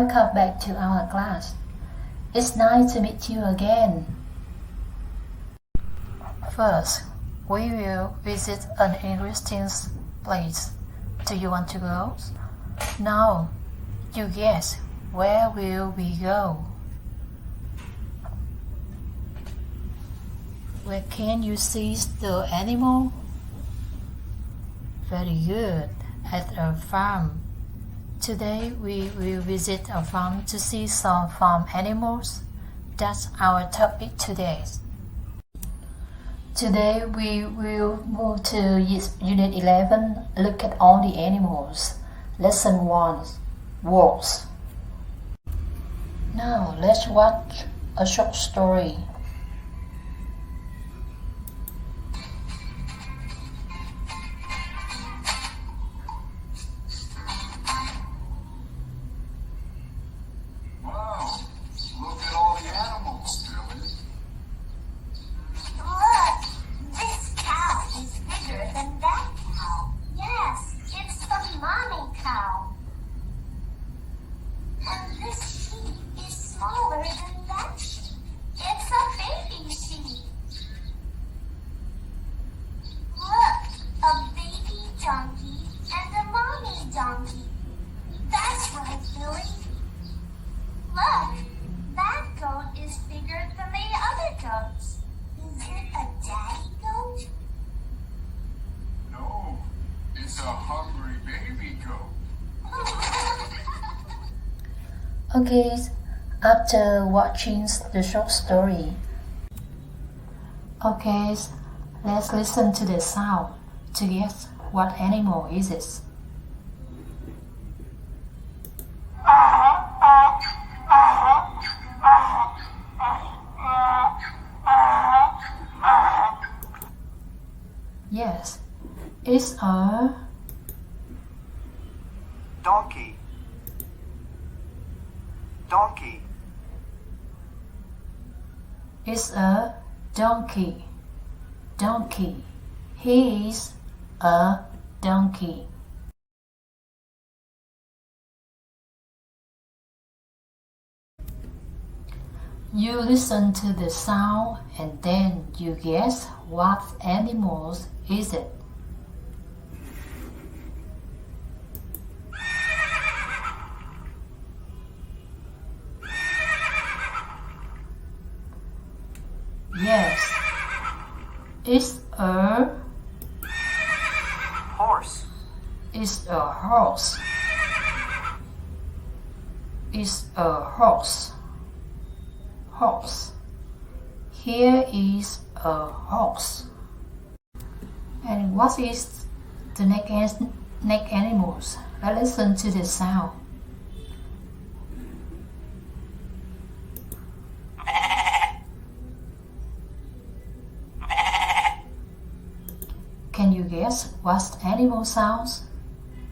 Welcome back to our class. It's nice to meet you again. First, we will visit an interesting place. Do you want to go? Now, you guess, where will we go? Where can you see the animal? Very good. At a farm. Today we will visit a farm to see some farm animals. That's our topic today. Today we will move to Unit 11, look at all the animals. Lesson 1, Wolves. Now let's watch a short story. Okay, after watching the short story, okay, let's listen to the sound to guess what animal is it. Yes, it's a donkey. Donkey. It's a donkey. Donkey. He is a donkey. You listen to the sound and then you guess what animal is it. Yes, it's a horse. It's a horse. It's a horse. Horse. Here is a horse. And what is the next animals? Let's listen to the sound. Can you guess what animal sounds?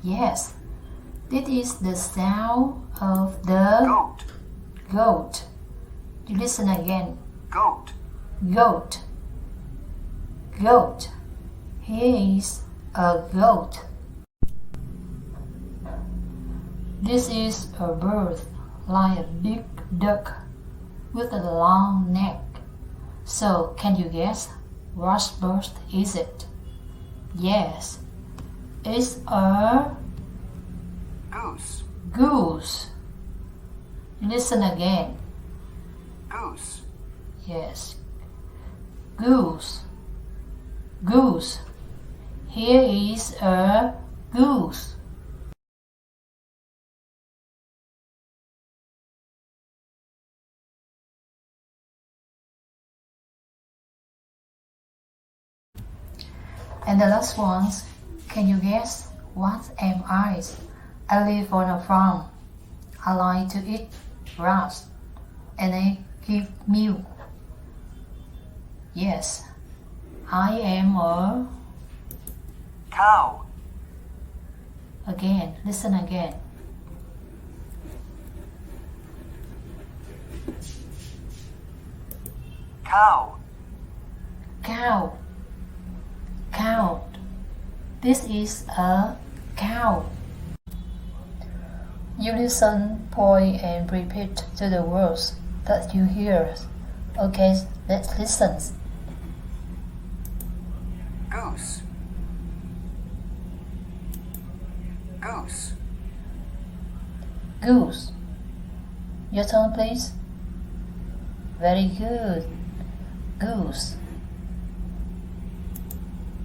Yes, this is the sound of the goat. You listen again. Goat. Goat. Goat. Here is a goat. This is a bird like a big duck with a long neck. So can you guess what bird is it? Yes, it's a goose. Goose. Listen again. Goose. Yes. Goose. Goose. Here is a goose. And the last ones, can you guess what am I? I live on a farm. I like to eat grass and I give milk. Yes, I am a cow. Again, listen again. Cow. Cow. Cow. This is a cow. You listen, point, and repeat to the words that you hear. Okay, let's listen. Goose. Goose. Goose. Your turn, please. Very good. Goose.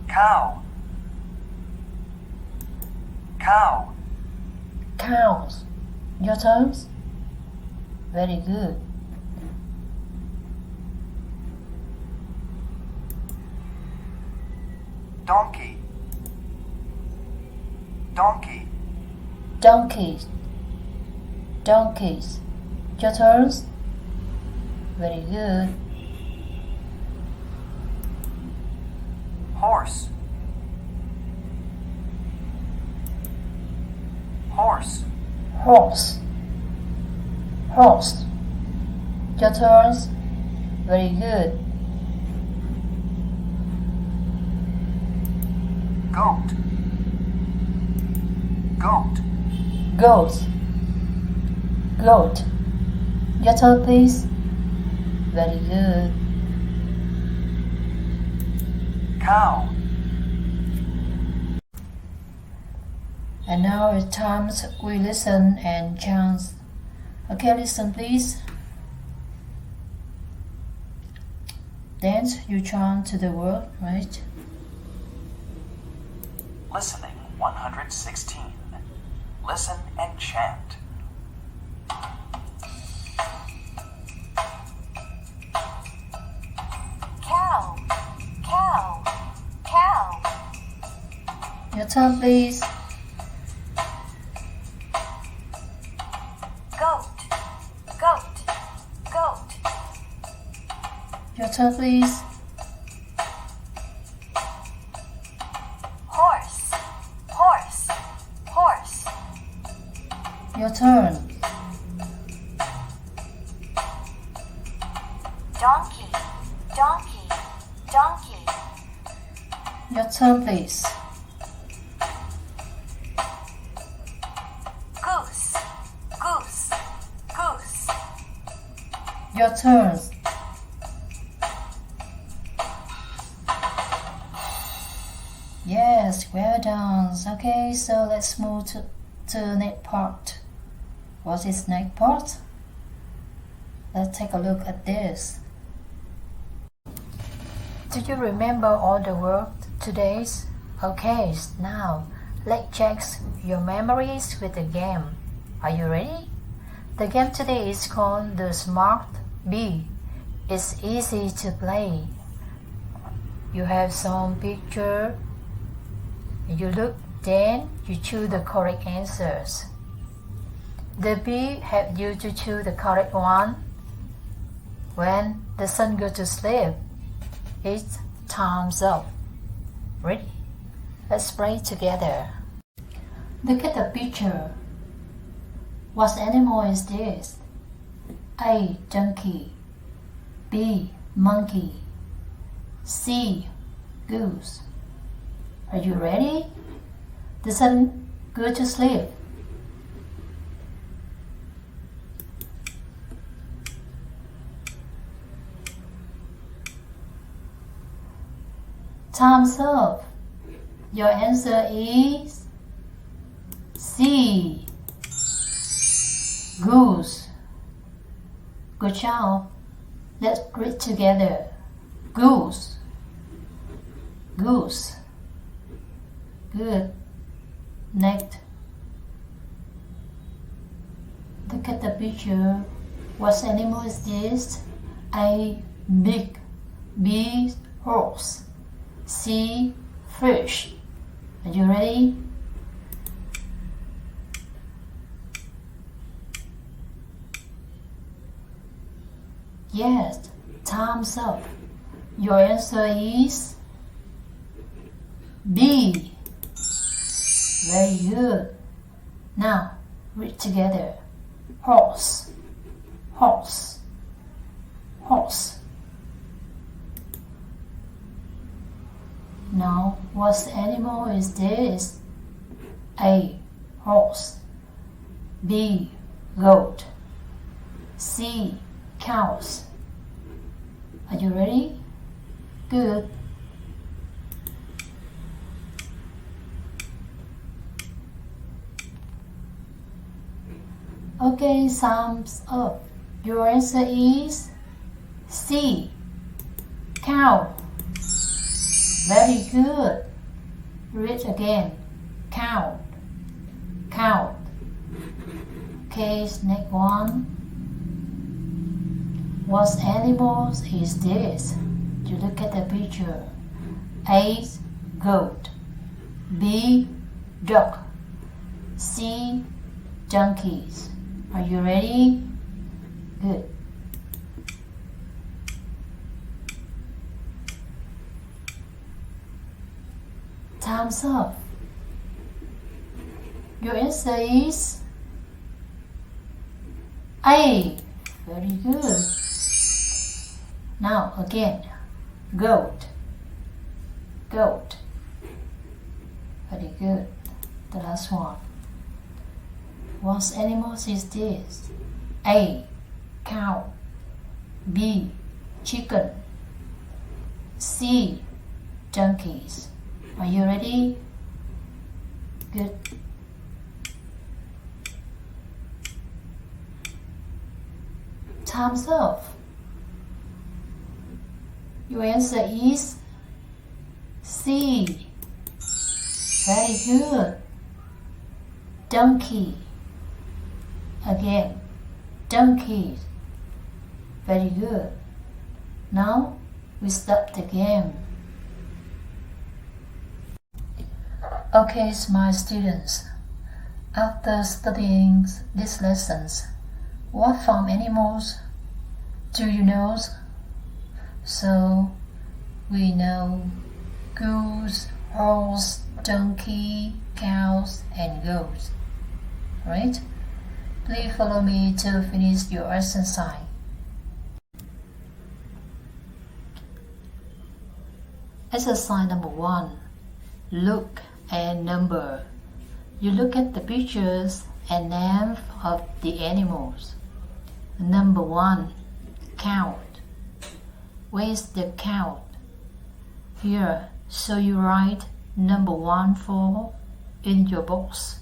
Cow. Cow. Cows. Your turns. Very good. Donkey. Donkey. Donkeys. Donkeys. Your turns. Very good. Horse. Horse. Horse. Horse. Your turns. Very good. Goat. Goat. Goat. Goat. Your turn, please. Very good. Cow. And now it's time we listen and chant. Okay, listen please. Then you chant to the word, right? Listening 116. Listen and chant. Cow, cow, cow. Your turn, please. Goat, goat, goat. Your turn, please. Horse, horse, horse. Your turn. Donkey, donkey, donkey. Your turn, please. Goose, goose, goose. Your turn. Yes, well done. Okay, so let's move to the next part. What is next part? Let's take a look at this. Do you remember all the words today's? Okay, now let's check your memories with the game. Are you ready? The game today is called the Smart Bee. It's easy to play. You have some picture. You look, then you choose the correct answers. The bee helps you to choose the correct one. When the sun goes to sleep, it's time's up. Ready? Let's play together. Look at the picture. What animal is this? A. Donkey. B. Monkey. C. Goose. Are you ready? The sun goes to sleep. Time's up. Your answer is C. Goose. Good job. Let's read together. Goose. Goose. Good. Next. Look at the picture. What animal is this? A. Pig. B. Horse. C. Fish. Are you ready? Yes, time's up. Your answer is B. Very good. Now, read together. Horse. Horse. Horse. Now, what animal is this? A. Horse. B. Goat. C. Cows. Are you ready? Good. Okay, thumbs up. Your answer is C. Cow. Very good. Read again. Cow. Cow. Okay, next one. What animals is this? You look at the picture. A. Goat. B. Duck. C. Donkeys. Are you ready? Good. Time's up. Your answer is A. Very good. Now again. Goat. Goat. Very good. The last one. What animals is this? A. Cow. B. Chicken. C. Donkeys. Are you ready? Good. Time's up. Your answer is C. Very good. Donkey. Again, donkey. Very good. Now we start the game. Okay, my students. After studying these lessons, what farm animals do you know? So we know goose, horse, donkey, cows, and goats. Right? Please follow me to finish your exercise. Exercise number 1. Look and number. You look at the pictures and name of the animals. Number 1. Cow. Where's the cow? Here, so you write number 1 for in your box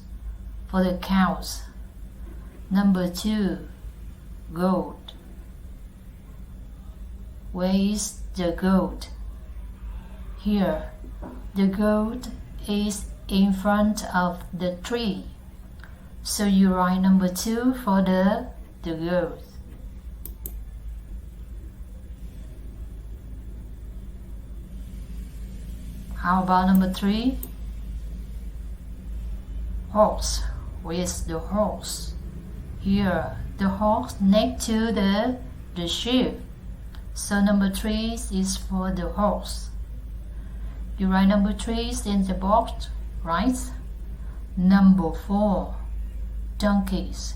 for the cows. Number 2. Goat. Where is the goat? Here, the goat is in front of the tree. So you write number 2 for the goat. How about number 3? Horse. Where's the horse? Here, the horse next to the sheep. So number 3 is for the horse. You write number 3 in the box, right? Number 4. Donkeys.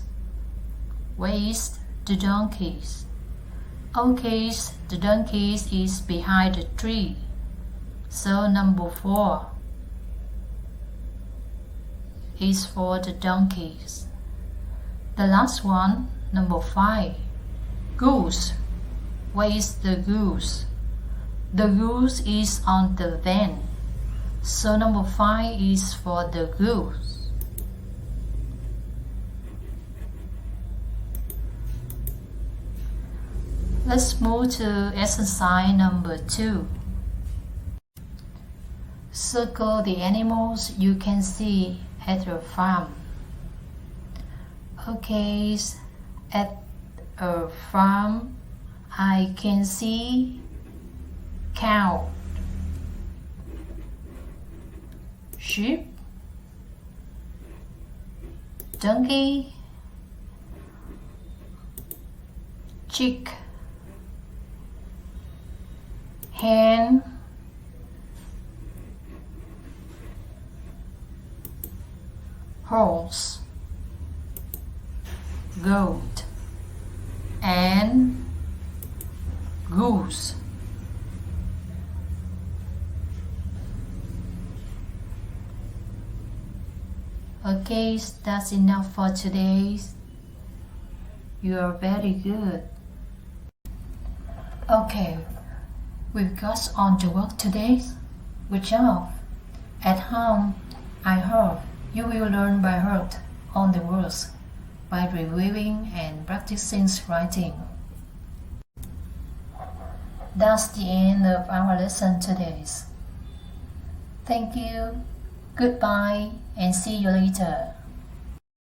Where is the donkeys? Okay, the donkeys is behind the tree. So number 4 is for the donkeys. The last one, number 5. Goose. Where is the goose? The goose is on the van. So number 5 is for the goose. Let's move to exercise number 2. Circle the animals you can see at your farm. Okay, at a farm I can see cow, sheep, donkey, chick, hen, horse, goat, and goose. Okay, that's enough for today. You are very good. Okay, we've got on to work today. Good job. At home, I hope you will learn by heart all the words by reviewing and practicing writing. That's the end of our lesson today. Thank you, goodbye, and see you later.